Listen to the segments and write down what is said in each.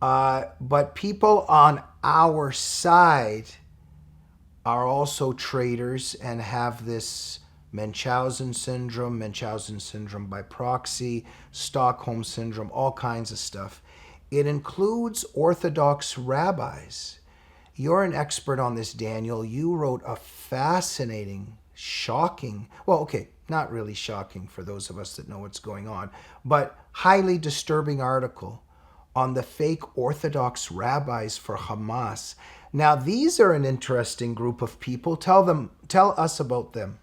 But people on our side are also traitors and have this Munchausen syndrome by proxy, Stockholm syndrome, all kinds of stuff. It includes Orthodox rabbis. You're an expert on this, Daniel. You wrote a fascinating, shocking, well, okay, not really shocking for those of us that know what's going on, but highly disturbing article on the fake Orthodox rabbis for Hamas. Now, these are an interesting group of people. Tell us about them.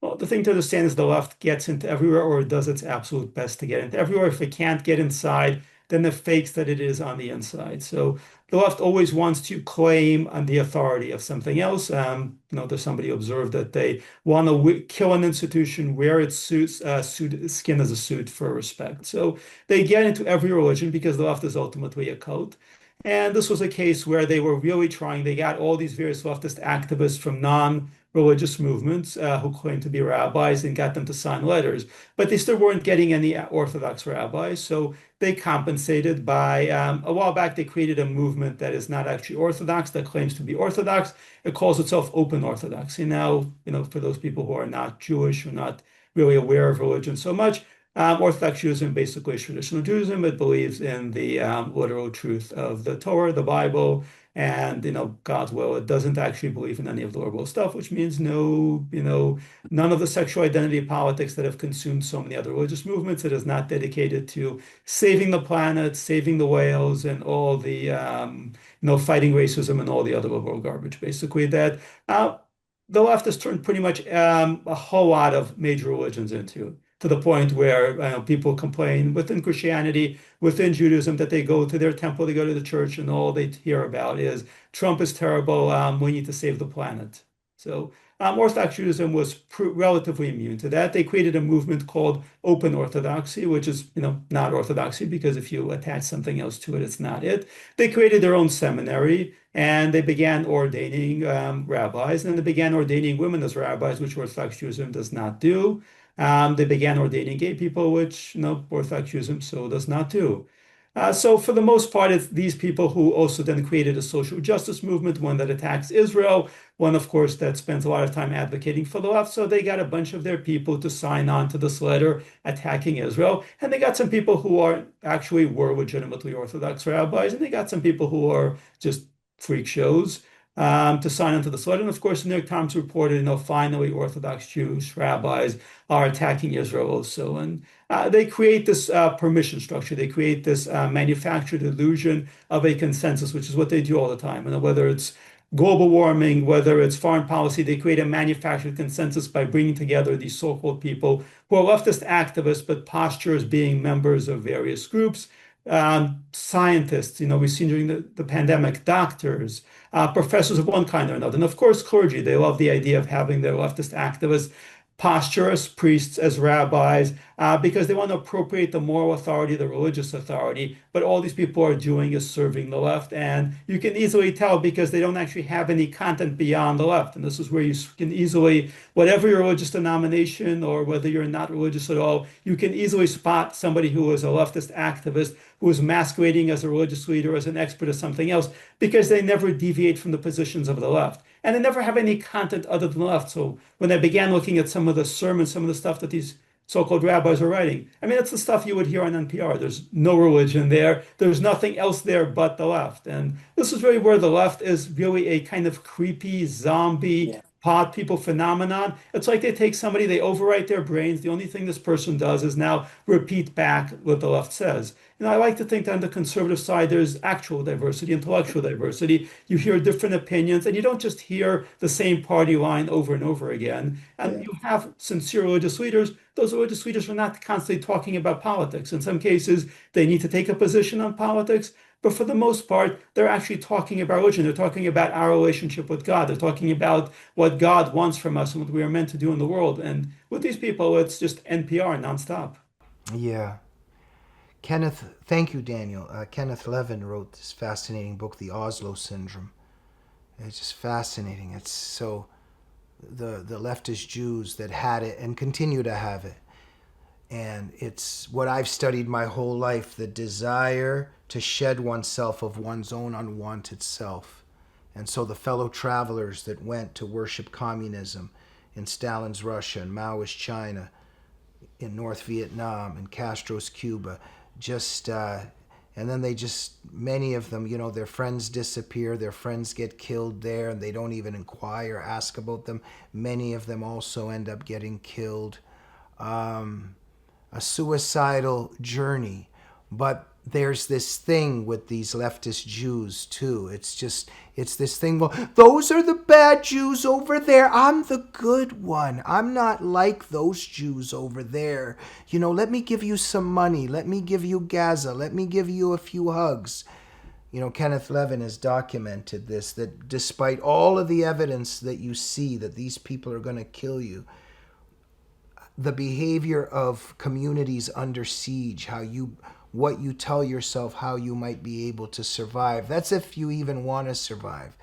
Well, the thing to understand is the left gets into everywhere or does its absolute best to get into everywhere. If it can't get inside, then it fakes that it is on the inside. So the left always wants to claim on the authority of something else. There's somebody who observed that they want to kill an institution, wear its skin as a suit for respect. So they get into every religion because the left is ultimately a cult. And this was a case where they were really trying. They got all these various leftist activists from non-religious movements who claimed to be rabbis and got them to sign letters. But they still weren't getting any Orthodox rabbis. So they compensated by, a while back, they created a movement that is not actually Orthodox, that claims to be Orthodox. It calls itself Open Orthodoxy. Now, for those people who are not Jewish or not really aware of religion so much, Orthodox Judaism basically is traditional Judaism. It believes in the literal truth of the Torah, the Bible, and God's will. It doesn't actually believe in any of the liberal stuff, which means no, none of the sexual identity politics that have consumed so many other religious movements. It is not dedicated to saving the planet, saving the whales, and all the fighting racism and all the other liberal garbage. Basically, that the left has turned pretty much a whole lot of major religions into, to the point where people complain within Christianity, within Judaism, that they go to their temple, they go to the church, and all they hear about is Trump is terrible. We need to save the planet. So Orthodox Judaism was relatively immune to that. They created a movement called Open Orthodoxy, which is not Orthodoxy, because if you attach something else to it, it's not it. They created their own seminary. And they began ordaining rabbis, and they began ordaining women as rabbis, which Orthodox Judaism does not do. They began ordaining gay people, which Orthodox Judaism so does not do. So for the most part, it's these people who also then created a social justice movement, one that attacks Israel, one, of course, that spends a lot of time advocating for the left. So they got a bunch of their people to sign on to this letter attacking Israel. And they got some people who are actually were legitimately Orthodox rabbis, and they got some people who are just freak shows to sign onto the letter. And of course, the New York Times reported, finally Orthodox Jewish rabbis are attacking Israel also. And they create this permission structure. They create this manufactured illusion of a consensus, which is what they do all the time. And whether it's global warming, whether it's foreign policy, they create a manufactured consensus by bringing together these so-called people who are leftist activists, but posture as being members of various groups. Scientists, we've seen during the pandemic, doctors, professors of one kind or another. And of course, clergy, they love the idea of having their leftist activists posture as priests, as rabbis, because they want to appropriate the moral authority, the religious authority. But all these people are doing is serving the left. And you can easily tell because they don't actually have any content beyond the left. And this is where you can easily, whatever your religious denomination or whether you're not religious at all, you can easily spot somebody who is a leftist activist who is masquerading as a religious leader, as an expert, as something else, because they never deviate from the positions of the left. And they never have any content other than the left. So when I began looking at some of the sermons, some of the stuff that these so-called rabbis are writing, I mean, it's the stuff you would hear on NPR. There's no religion there. There's nothing else there but the left. And this is really where the left is really a kind of creepy zombie Yeah. pod people phenomenon. It's like they take somebody, they overwrite their brains. The only thing this person does is now repeat back what the left says. I like to think that on the conservative side, there's actual diversity, intellectual diversity. You hear different opinions, and you don't just hear the same party line over and over again. And Yeah. you have sincere religious leaders. Those religious leaders are not constantly talking about politics. In some cases, they need to take a position on politics. But for the most part, they're actually talking about religion. They're talking about our relationship with God. They're talking about what God wants from us and what we are meant to do in the world. And with these people, it's just NPR nonstop. Yeah. Thank you, Daniel. Kenneth Levin wrote this fascinating book, The Oslo Syndrome. It's just fascinating. It's so the leftist Jews that had it and continue to have it. And it's what I've studied my whole life, the desire to shed oneself of one's own unwanted self. And so the fellow travelers that went to worship communism in Stalin's Russia and Maoist China, in North Vietnam and Castro's Cuba, and then many of them, their friends disappear, their friends get killed there, and they don't even inquire, ask about them. Many of them also end up getting killed. A suicidal journey. But there's this thing with these leftist Jews too. It's this thing, well, those are the bad Jews over there. I'm the good one. I'm not like those Jews over there. Let me give you some money. Let me give you Gaza. Let me give you a few hugs. Kenneth Levin has documented this, that despite all of the evidence that you see that these people are going to kill you, the behavior of communities under siege, what you tell yourself, how you might be able to survive. That's if you even want to survive.